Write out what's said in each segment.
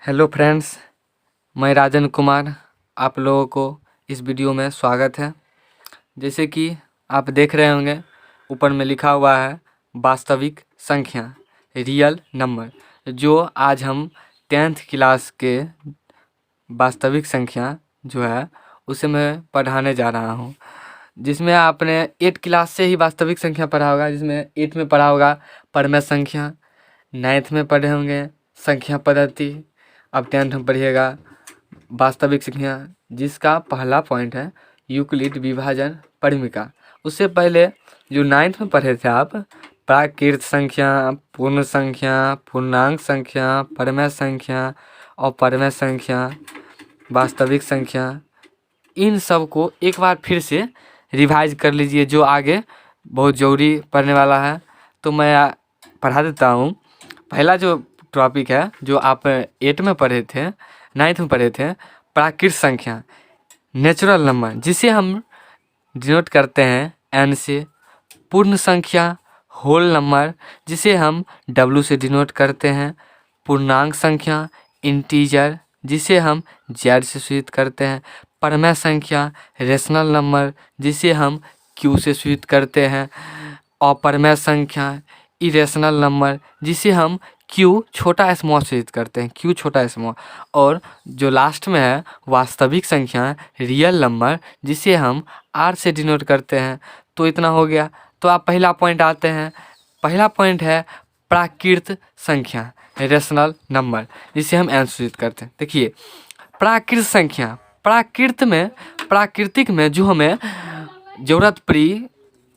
Hello friends, मैं राजन कुमार। आप लोगों को इस वीडियो में स्वागत है। जैसे कि आप देख रहे होंगे, ऊपर में लिखा हुआ है वास्तविक संख्या, रियल नंबर। जो आज हम 10th क्लास के वास्तविक संख्या जो है उसे मैं पढ़ाने जा रहा हूँ। जिसमें आपने 8 क्लास से ही वास्तविक संख्या पढ़ा होगा, जिसमें 8 में पढ़ा होगा परमेय संख्या, 9th में पढ़े होंगे संख्या पद्धति, अब 10th में पढ़िएगा वास्तविक संख्या, जिसका पहला पॉइंट है यूक्लिड विभाजन परिमिका। उससे पहले जो 9th में पढ़े थे आप, प्राकृत संख्या, पूर्ण संख्या, पूर्णांक संख्या, परमेय संख्या और परमेय संख्या, वास्तविक संख्या, इन सब को एक बार फिर से रिवाइज कर लीजिए, जो आगे बहुत ज़रूरी पढ़ने वाला है। तो मैं पढ़ा देता हूँ। पहला जो टॉपिक है जो आप 8 में पढ़े थे, 9th में पढ़े थे, प्राकृत संख्या, नेचुरल नंबर, जिसे हम डिनोट करते हैं एन से। पूर्ण संख्या, होल नंबर, जिसे हम डब्ल्यू से डिनोट करते हैं। पूर्णांक संख्या, इंटीजर, जिसे हम जेड से सूचित करते हैं। परमेय संख्या, रेशनल नंबर, जिसे हम क्यू से सूचित करते हैं। अपरमेय संख्या, इरेशनल नंबर, जिसे हम क्यू छोटा स्मॉल सूचित करते हैं, क्यू छोटा स्मॉल। और जो लास्ट में है वास्तविक संख्या, रियल नंबर, जिसे हम आर से डिनोट करते हैं। तो इतना हो गया। तो आप पहला पॉइंट आते हैं। पहला पॉइंट है प्राकृत संख्या, रेशनल नंबर, जिसे हम एन सूचित करते हैं। देखिए, प्राकृत संख्या, प्राकृतिक में जो हमें ज़रूरत पड़ी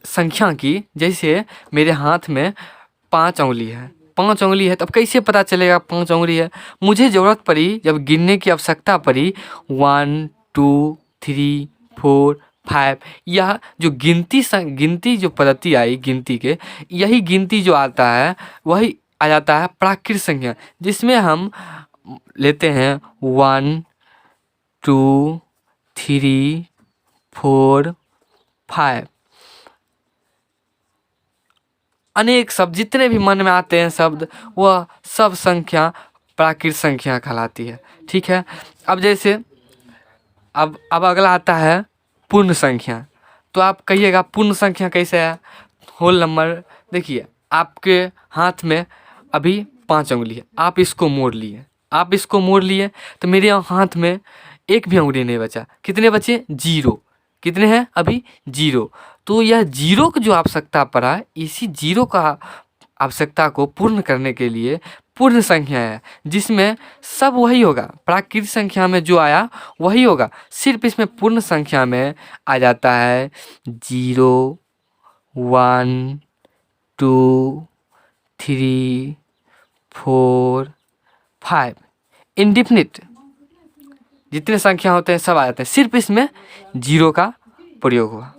संख्या की, जैसे मेरे हाथ में 5 उंगली है, 5 उंगली है, तब कैसे पता चलेगा 5 उंगली है? मुझे ज़रूरत पड़ी, जब गिनने की आवश्यकता पड़ी, 1 2 3 4 5, यह जो गिनती जो पद्धति आई गिनती के, यही गिनती जो आता है वही आ जाता है प्राकृत संख्या, जिसमें हम लेते हैं 1 2 3 4 5। अनेक शब्द जितने भी मन में आते हैं शब्द, वह सब संख्या प्राकृत संख्या कहलाती है। ठीक है। अब जैसे अब अगला आता है पूर्ण संख्या। तो आप कहिएगा पूर्ण संख्या कैसे है? Whole number. देखिए, आपके हाथ में अभी 5 उंगली है, आप इसको मोड़ लिए, तो मेरे हाथ में एक भी उंगली नहीं बचा। कितने बचे? 0। कितने हैं अभी? 0। तो यह 0 की जो आवश्यकता पड़ा, इसी 0 का आवश्यकता को पूर्ण करने के लिए पूर्ण संख्या है, जिसमें सब वही होगा, प्राकृतिक संख्या में जो आया वही होगा, सिर्फ इसमें पूर्ण संख्या में आ जाता है 0 1 2 3 4 5। इंडिफिनिट जितने संख्या होते हैं सब आ जाते हैं, सिर्फ इसमें 0 का प्रयोग हुआ।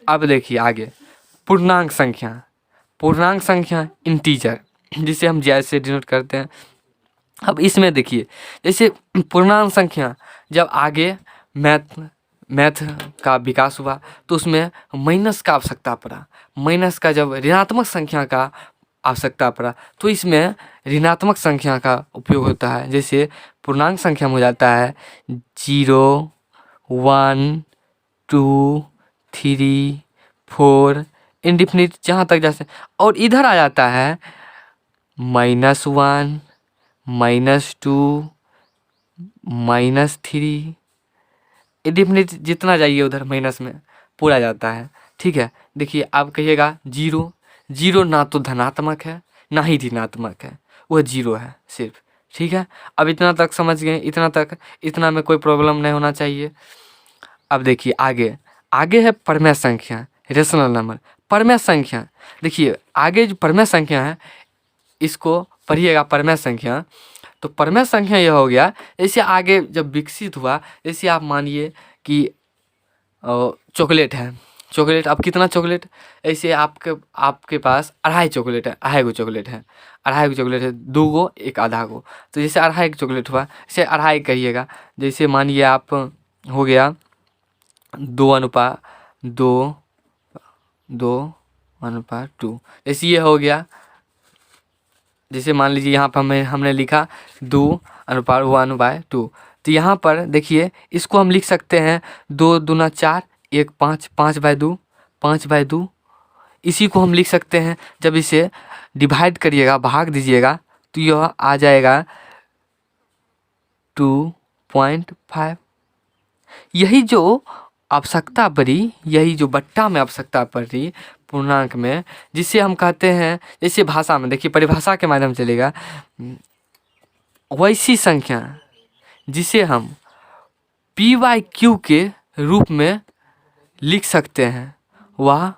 अब देखिए आगे, पूर्णांक संख्या इंटीजर, जिसे हम जेड से डिनोट करते हैं। अब इसमें देखिए, जैसे पूर्णांक संख्या जब आगे मैथ का विकास हुआ, तो उसमें माइनस का आवश्यकता पड़ा। माइनस का जब ऋणात्मक संख्या का आवश्यकता पड़ा, तो इसमें ऋणात्मक संख्या का उपयोग होता है। जैसे पूर्णांक संख्या में हो जाता है 0 1 2 3 4, इंडिफिनिट जहाँ तक जा सकते। और इधर आ जाता है -1 -2 -3, इंडिफिनिट जितना जाइए उधर माइनस में पूरा जाता है। ठीक है। देखिए, आप कहिएगा 0 ना तो धनात्मक है ना ही ऋणात्मक है, वह 0 है सिर्फ। ठीक है। अब इतना तक समझ गए? इतना में कोई प्रॉब्लम नहीं होना चाहिए। अब देखिए आगे है परमेय संख्या, रेशनल नंबर। परमेय संख्या, देखिए आगे जो परमेय संख्या है, इसको पढ़िएगा परमेय संख्या। तो परमेय संख्या यह हो गया, जैसे आगे जब विकसित हुआ, जैसे आप मानिए कि चॉकलेट है। चॉकलेट, अब कितना चॉकलेट? ऐसे आपके पास 2.5 चॉकलेट है, 2.5 चॉकलेट है, 2.5 चॉकलेट है, 2 गो एक आधा गो। तो जैसे 2.5 चॉकलेट हुआ, जैसे 2.5 कहिएगा। जैसे मानिए आप हो गया 2:2 जैसे ये हो गया जैसे मान लीजिए यहाँ पर हमने लिखा 2/1/2। तो यहाँ पर देखिए इसको हम लिख सकते हैं 2 दूना 4, 1 5, 5/2, 5/2। इसी को हम लिख सकते हैं, जब इसे डिवाइड करिएगा, भाग दीजिएगा, तो यह आ जाएगा 2.5। यही जो आवश्यकता पड़ी, यही जो बट्टा में आवश्यकता पड़ी पूर्णांक में, जिसे हम कहते हैं, जैसे भाषा में देखिए परिभाषा के माध्यम से चलेगा, वैसी संख्या जिसे हम p/q के रूप में लिख सकते हैं वह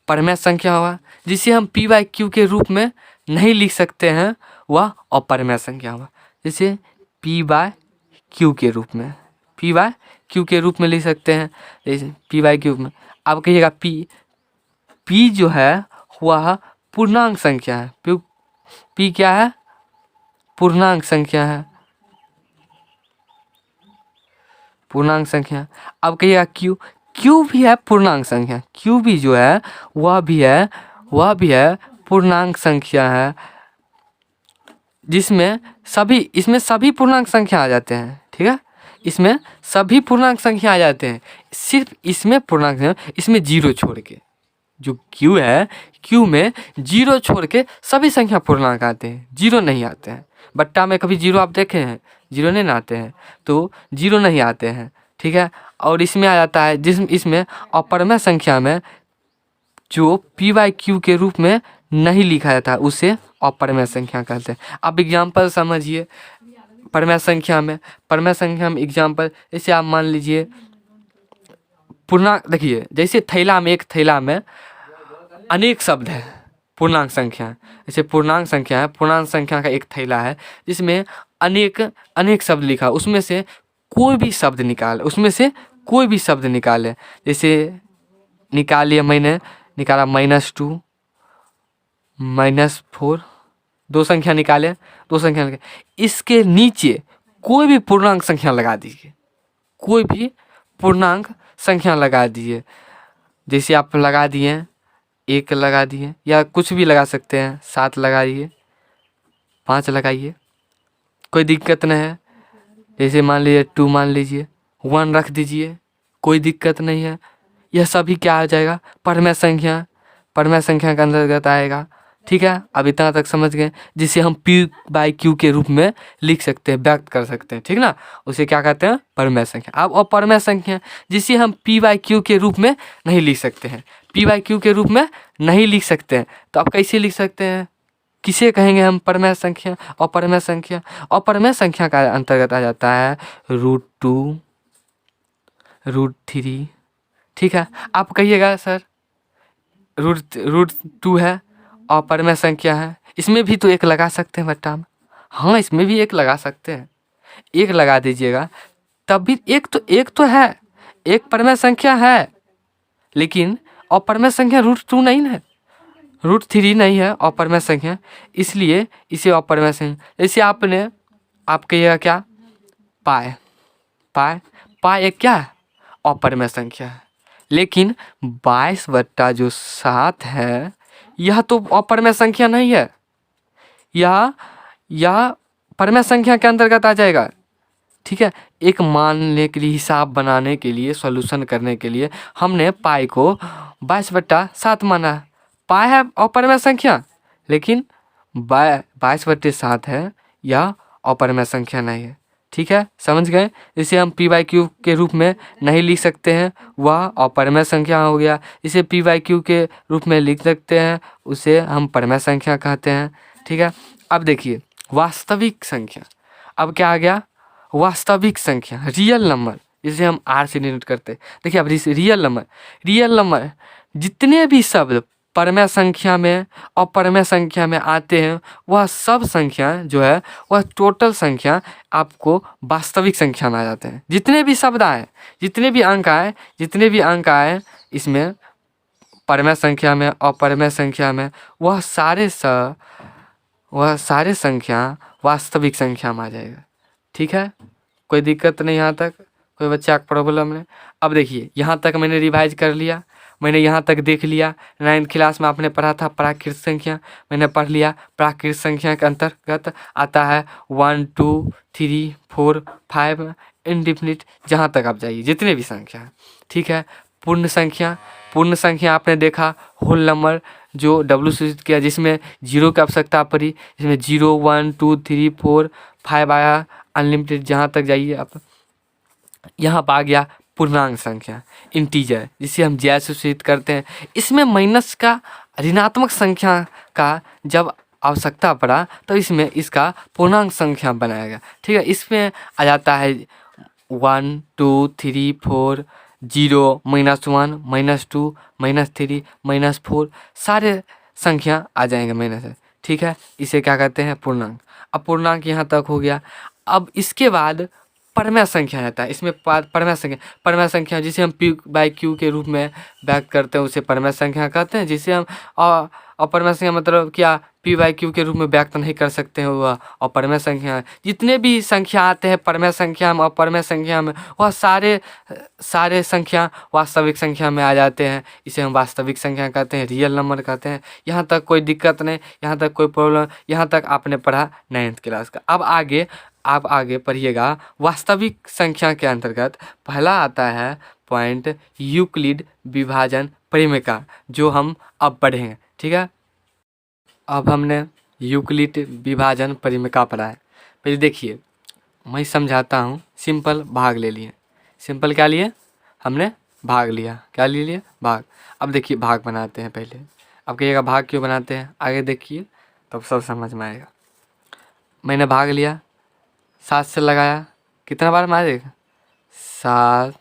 परमेय संख्या हुआ। जिसे हम p/q के रूप में नहीं लिख सकते हैं वह अपरमेय संख्या हुआ। जैसे p/q के रूप में, p/q के रूप में लिख सकते हैं, जैसे p/q में। अब कहिएगा p जो है वह पूर्णांक संख्या है। p क्या है? पूर्णांक संख्या है, पूर्णांक संख्या। अब कहिएगा q भी है पूर्णांक संख्या। q भी जो है वह भी है पूर्णांक संख्या है, जिसमें इसमें सभी पूर्णांक संख्या आ जाते हैं। ठीक है, इसमें सभी पूर्णांक संख्या आ जाते हैं, सिर्फ इसमें पूर्णांक संख्या, इसमें जीरो छोड़ के। जो q है, q में जीरो छोड़ के सभी संख्या पूर्णांक आते हैं, जीरो नहीं आते हैं। बट्टा में कभी जीरो आप देखे हैं? जीरो नहीं आते हैं, तो जीरो नहीं आते हैं। ठीक है, और इसमें आ जाता है, इसमें अपरमेय संख्या में जो p/q के रूप में नहीं लिखा जाता है उसे अपरमेय संख्या कहते हैं। अब एग्जाम्पल समझिए परमेय संख्या में एग्जाम्पल, जैसे आप मान लीजिए पूर्णांक, देखिए जैसे एक थैला में अनेक शब्द है पूर्णांक संख्या। जैसे पूर्णांक संख्या का एक थैला है जिसमें अनेक शब्द लिखा, उसमें से कोई भी शब्द निकाले। जैसे निकालिए, मैंने निकाला -2, -4, दो संख्या निकाले। इसके नीचे कोई भी पूर्णांक संख्या लगा दीजिए, जैसे आप लगा दिए 1 लगा दिए, या कुछ भी लगा सकते हैं, 7 लगाइए, 5 लगाइए, कोई दिक्कत नहीं है। जैसे मान लीजिए 2 मान लीजिए, 1 रख दीजिए, कोई दिक्कत नहीं है। यह सभी क्या आ जाएगा? परमेय संख्या के अंतर्गत आएगा। ठीक है, अब इतना तक समझ गए, जिसे हम p/q के रूप में लिख सकते हैं, व्यक्त कर सकते हैं। ठीक ना, उसे क्या कहते हैं? परमेय संख्या। अब अपरमेय संख्या जिसे हम p/q के रूप में नहीं लिख सकते हैं, तो आप कैसे लिख सकते हैं? किसे कहेंगे हम परमेय संख्या? अपरमेय संख्या का अंतर्गत आ जाता है √2, √3। ठीक है, आप कहिएगा सर √2 है, अपरमेय संख्या है, इसमें भी तो 1 लगा सकते हैं बट्टा में। हाँ, इसमें भी 1 लगा सकते हैं, 1 लगा दीजिएगा, तब भी एक तो है, एक परमेय संख्या है, लेकिन अपरमेय संख्या √2 नहीं है, √3 नहीं है अपरमेय संख्या, इसलिए इसे अपरमेय संख्या। जैसे आप कहिएगा क्या? पाई एक क्या है? अपरमेय संख्या है। लेकिन 22/7 है, यह तो अपरमेय संख्या नहीं है, यह परमेय संख्या के अंतर्गत आ जाएगा। ठीक है, एक मानने के लिए, हिसाब बनाने के लिए, सॉल्यूशन करने के लिए हमने पाई को 22/7 माना। पाई है अपरमेय संख्या, लेकिन 22/7 है, यह अपरमेय संख्या नहीं है। ठीक है, समझ गए? इसे हम p/q के रूप में नहीं लिख सकते हैं, वह अपरमेय संख्या हो गया। इसे p/q के रूप में लिख सकते हैं, उसे हम परमेय संख्या कहते हैं। ठीक है, अब देखिए वास्तविक संख्या। अब क्या आ गया? वास्तविक संख्या, रियल नंबर, जिसे हम r से डिनोट करते हैं। देखिए अब रियल नंबर जितने भी शब्द परमेय संख्या में और परमेय संख्या में आते हैं, वह सब संख्या जो है वह टोटल संख्या आपको वास्तविक संख्या में आ जाते हैं। जितने भी शब्द आए, जितने भी अंक आए इसमें, परमेय संख्या में और परमेय संख्या में, वह सारे संख्या वास्तविक संख्या में आ जाएगा। ठीक है, कोई दिक्कत नहीं यहाँ तक, कोई बच्चा का प्रॉब्लम नहीं। अब देखिए यहाँ तक मैंने रिवाइज कर लिया, मैंने यहाँ तक देख लिया। 9th क्लास में आपने पढ़ा था प्राकृत संख्या, मैंने पढ़ लिया। प्राकृत संख्या के अंतर्गत आता है 1 2 3 4 5 इनडिफिनिट, जहाँ तक आप जाइए जितने भी संख्या है, ठीक है। पूर्ण संख्या, पूर्ण संख्या आपने देखा होल नंबर जो डब्ल्यू सूचित किया, जिसमें जीरो की आवश्यकता पड़ी, जिसमें 0 1 2 3 4 5 आया अनलिमिटेड, जहाँ तक जाइए आप। यहाँ पर आ गया पूर्णांक संख्या इंटीजर, जिसे हम जय से सूचित करते हैं। इसमें माइनस का ऋणात्मक संख्या का जब आवश्यकता पड़ा तो इसमें इसका पूर्णांक संख्या बनाया गया, ठीक है। इसमें आ जाता है 1 2 3 4 0 -1 -2 -3 -4, सारे संख्या आ जाएंगे माइनस है, ठीक है। इसे क्या कहते हैं पूर्णांक। अब पूर्णांक यहाँ तक हो गया। अब इसके बाद परमेय संख्या आता है। इसमें परमेय संख्या जिसे हम P/Q के रूप में व्यक्त करते हैं उसे परमेय संख्या कहते हैं। जिसे हम अपरमेय संख्या मतलब क्या P/Q के रूप में व्यक्त नहीं कर सकते हैं, वह अपरमेय संख्या है। जितने भी संख्या आते हैं परमेय संख्या में अपरमेय संख्या में, वह सारे संख्या वास्तविक संख्या में आ जाते हैं। इसे हम वास्तविक संख्या कहते हैं, रियल नंबर कहते हैं। यहाँ तक कोई दिक्कत नहीं, यहाँ तक कोई प्रॉब्लम, यहाँ तक आपने पढ़ा 9th क्लास का। अब आप आगे पढ़िएगा। वास्तविक संख्या के अंतर्गत पहला आता है पॉइंट यूक्लिड विभाजन परिमेय, जो हम अब पढ़ेंगे, ठीक है। अब हमने यूक्लिड विभाजन परिमेय पढ़ा है। पहले देखिए मैं समझाता हूँ। सिंपल भाग ले लिए, सिंपल क्या लिए हमने भाग लिया, क्या ले लिया भाग। अब देखिए भाग बनाते हैं। पहले अब कहिएगा भाग क्यों बनाते हैं, आगे देखिए तब सब समझ में आएगा। मैंने भाग लिया, 7 से लगाया, कितना बार मारेगा 7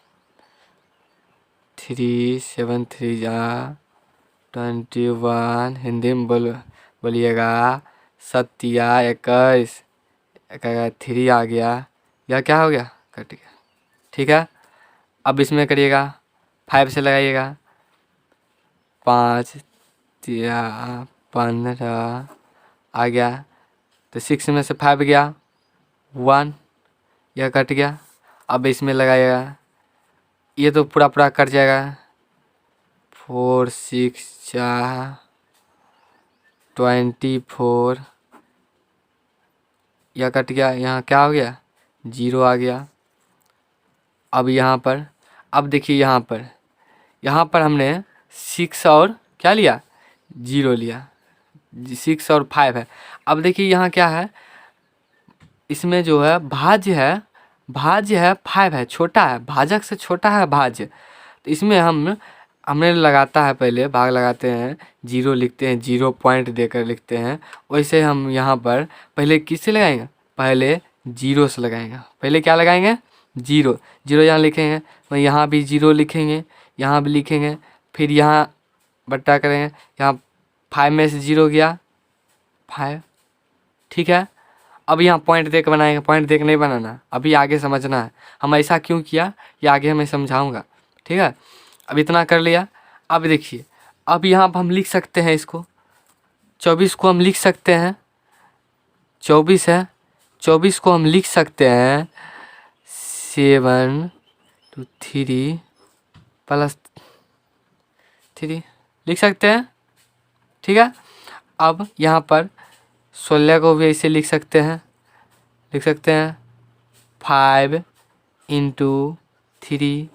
3 7 3 जा 21, हिंदी में बोलिएगा सत्या 21, 3 आ गया, यह क्या हो गया कट गया, ठीक है। अब इसमें करिएगा 5 से लगाइएगा, 5 3 15 आ गया, तो 6 में से 5 गया 1, यह कट गया। अब इसमें लगाइएगा, ये तो पूरा कट जाएगा, 4 6 4 24, यह कट गया। यहाँ क्या हो गया 0 आ गया। अब यहाँ पर, अब देखिए यहाँ पर हमने 6 और क्या लिया 0 लिया, 6 और 5 है। अब देखिए यहाँ क्या है, इसमें जो है भाज्य है 5 है, छोटा है, भाजक से छोटा है भाज्य। तो इसमें हमने लगाता है, पहले भाग लगाते हैं 0 लिखते हैं, 0 पॉइंट देकर लिखते हैं। वैसे हम यहाँ पर पहले किससे लगाएंगे, पहले 0 से लगाएंगे। पहले क्या लगाएंगे 0 यहाँ लिखेंगे, तो यहाँ भी 0 लिखेंगे, यहाँ भी लिखेंगे, फिर यहाँ बट्टा करेंगे, यहाँ 5 में से 0 गया 5, ठीक है। अब यहाँ पॉइंट देख बनाएंगे, पॉइंट देख नहीं बनाना, अभी आगे समझना है हम ऐसा क्यों किया, ये आगे मैं समझाऊंगा, ठीक है। अब इतना कर लिया। अब देखिए अब यहाँ पर हम लिख सकते हैं इसको 24 को हम लिख सकते हैं, 24 है, 24 को हम लिख सकते हैं 7 2 3 + 3 लिख सकते हैं, ठीक है। अब यहाँ पर 16 को भी ऐसे लिख सकते हैं 5 × 3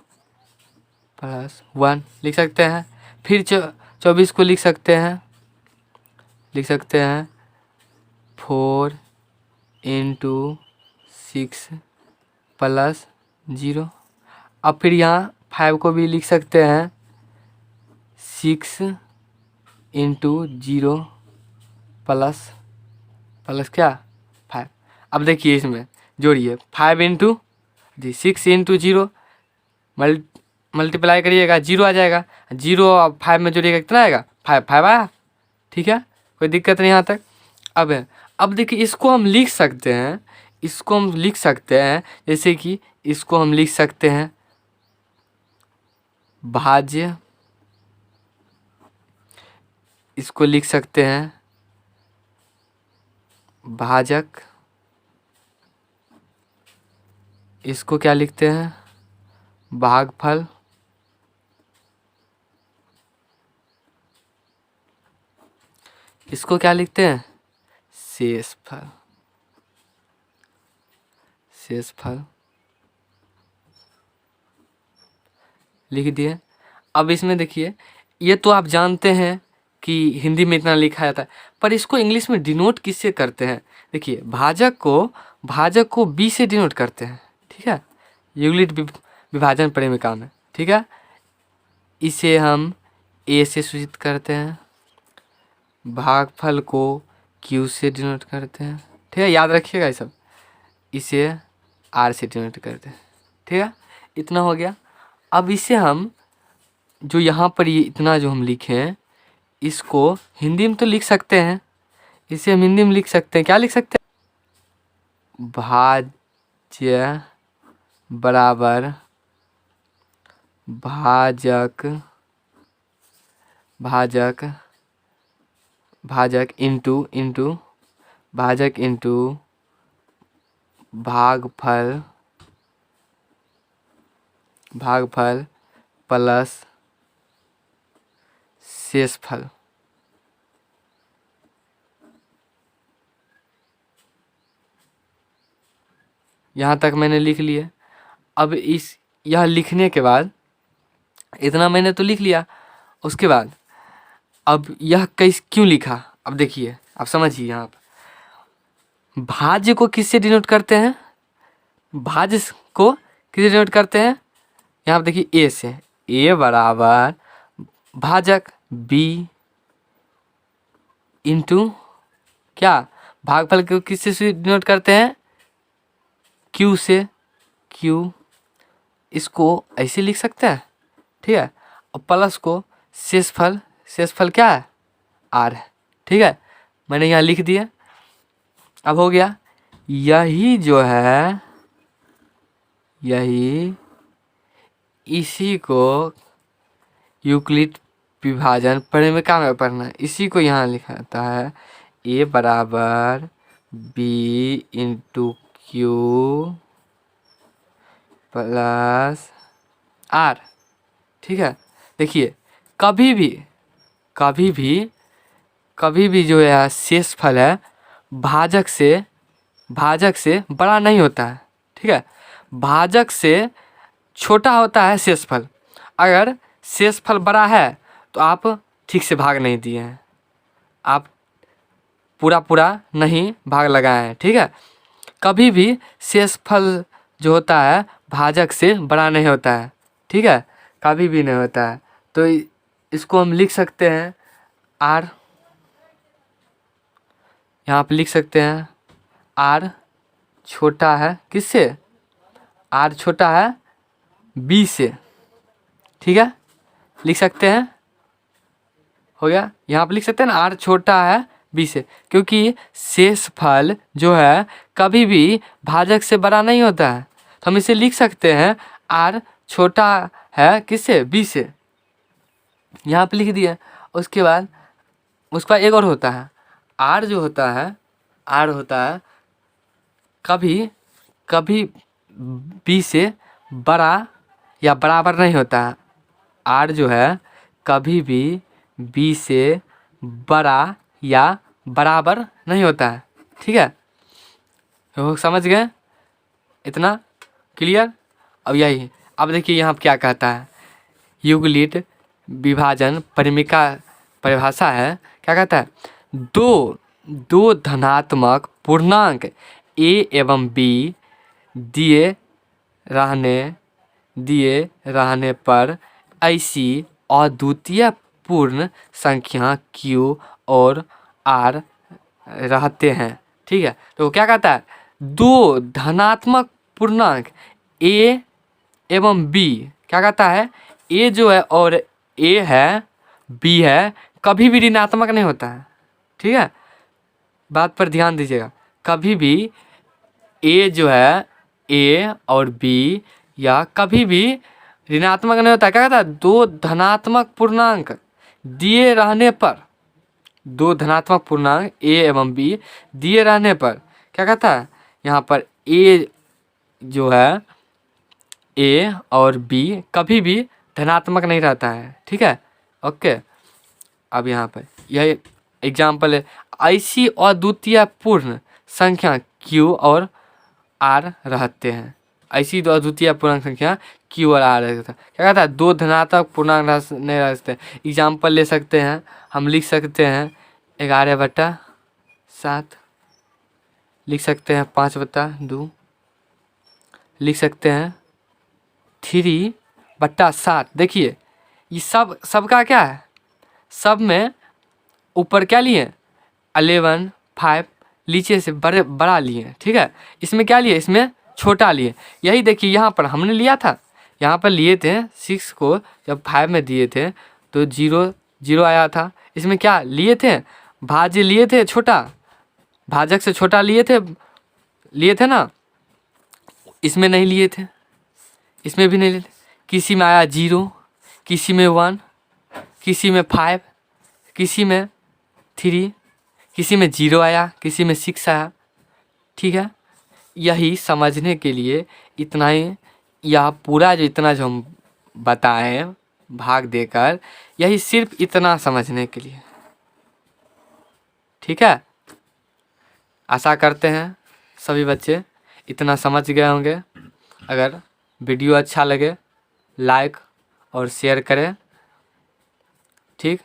+ 1 लिख सकते हैं। फिर 24 को लिख सकते हैं 4 × 6 + 0। अब फिर यहाँ 5 को भी लिख सकते हैं 6 × 0 प्लस क्या 5। अब देखिए इसमें जोड़िए 5 × 6 × 0 मल्टीप्लाई करिएगा 0 आ जाएगा, 0 और 5 में जोड़िएगा कितना आएगा 5 आया, ठीक है, कोई दिक्कत नहीं यहाँ तक। अब देखिए इसको हम लिख सकते हैं, जैसे कि इसको हम लिख सकते हैं भाज्य, इसको लिख सकते हैं भाजक, इसको क्या लिखते हैं भागफल, इसको क्या लिखते हैं? शेषफल। शेषफल लिख दिए। अब इसमें देखिए, ये तो आप जानते हैं कि हिंदी में इतना लिखा जाता है, पर इसको इंग्लिश में डिनोट किससे करते हैं? देखिए, भाजक को बी से डिनोट करते हैं, ठीक है। यूक्लिड विभाजन परिमिका में, ठीक है। इसे हम ए से सूचित करते हैं, भागफल को क्यू से डिनोट करते हैं, ठीक है। याद रखिएगा ये सब। इसे आर से डिनोट करते हैं, ठीक है। इतना हो गया। अब इसे हम जो यहाँ पर ये इतना जो हम लिखे हैं, इसको हिंदी में तो लिख सकते हैं। इसे हम हिंदी में लिख सकते हैं, क्या लिख सकते हैं? भाज्य बराबर भाजक इंटू भाजक इंटू भागफल प्लस शेषफल। यहाँ तक मैंने लिख लिया। अब यह लिखने के बाद, इतना मैंने तो लिख लिया, उसके बाद अब यह क्यों लिखा? अब देखिए, आप समझिए। यहाँ पर भाज्य को किससे डिनोट करते हैं? भाज्य को किससे डिनोट करते हैं? यहाँ पर देखिए, ए से। ए बराबर भाजक बी इंटू क्या? भागफल को किससे डिनोट करते हैं? क्यू से। क्यू, इसको ऐसे लिख सकते हैं, ठीक है। और प्लस को शेषफल क्या है? आर है, ठीक है। मैंने यहाँ लिख दिया। अब हो गया। यही जो है, इसी को यूक्लिड विभाजन परिमिका में पढ़ना है। इसी को यहाँ लिखा जाता है, ए बराबर B into Q plus R, ठीक है। देखिए, कभी भी जो है शेषफल है, भाजक से बड़ा नहीं होता है, ठीक है। भाजक से छोटा होता है शेषफल। अगर शेषफल बड़ा है तो आप ठीक से भाग नहीं दिए हैं, आप पूरा नहीं भाग लगाए हैं, ठीक है। कभी भी शेषफल जो होता है भाजक से बड़ा नहीं होता है, ठीक है। कभी भी नहीं होता है। तो इसको हम लिख सकते हैं आर। यहाँ पे लिख सकते हैं आर छोटा है किससे? आर छोटा है बी से, ठीक है। लिख सकते हैं, हो गया। यहाँ पे लिख सकते हैं ना, आर छोटा है बी से, क्योंकि शेषफल जो है कभी भी भाजक से बड़ा नहीं होता है। तो हम इसे लिख सकते हैं आर छोटा है किससे? बी से। यहाँ पे लिख दिया। उसके बाद एक और होता है, आर जो होता है, आर होता है कभी बी से बड़ा या बराबर नहीं होता है। आर जो है कभी भी बी से बड़ा या बराबर नहीं होता है, ठीक है। तो समझ गए? इतना क्लियर? अब यही, अब देखिए यहाँ क्या कहता है, यूक्लिड विभाजन परिमिका परिभाषा है, क्या कहता है? दो धनात्मक पूर्णांक ए एवं बी दिए रहने पर ऐसी अद्वितीय पूर्ण संख्या क्यू और आर रहते हैं, ठीक है। तो क्या कहता है? दो धनात्मक पूर्णांक ए एवं बी, क्या कहता है? ए जो है और ए है, बी है, कभी भी ऋणात्मक नहीं होता है, ठीक है। बात पर ध्यान दीजिएगा। कभी भी ए जो है, ए और बी या कभी भी ऋणात्मक नहीं होता है। क्या कहता है? दो धनात्मक पूर्णांक दिए रहने पर, दो धनात्मक पूर्णांक ए एवं बी दिए रहने पर, क्या कहता है? यहाँ पर ए जो है, ए और बी कभी भी धनात्मक नहीं रहता है, ठीक है। ओके, अब यहाँ पर यह एग्जाम्पल है, ऐसी अद्वितीय पूर्ण संख्या Q और R रहते हैं। ऐसी दो अद्वितीय पूर्णांक संख्या Q और R रहते हैं। क्या कहता है, दो धनात्मक पूर्णांक नहीं रह सकते। एग्जाम्पल ले सकते हैं, हम लिख सकते हैं 11/7, लिख सकते हैं 5/2, लिख सकते हैं 3/7। देखिए ये सबका क्या है, सब में ऊपर क्या लिए 11, 5, नीचे से बड़ा लिए, ठीक है। इसमें क्या लिए, इसमें छोटा लिए। यही देखिए यहाँ पर हमने लिया था, यहाँ पर लिए थे 6 को, जब 5 में दिए थे तो 0 आया था। इसमें क्या लिए थे, भाज्य लिए थे, छोटा भाजक से छोटा लिए थे ना, इसमें नहीं लिए थे, इसमें भी नहीं लिए थे। किसी में आया 0, किसी में 1, किसी में 5, किसी में 3, किसी में 0 आया, किसी में 6 आया, ठीक है। यही समझने के लिए इतना ही, यह पूरा जो इतना जो हम बताएं भाग देकर, यही सिर्फ इतना समझने के लिए, ठीक है। आशा करते हैं सभी बच्चे इतना समझ गए होंगे। अगर वीडियो अच्छा लगे लाइक और शेयर करें, ठीक।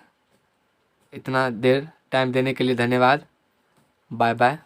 इतना देर टाइम देने के लिए धन्यवाद। Bye bye.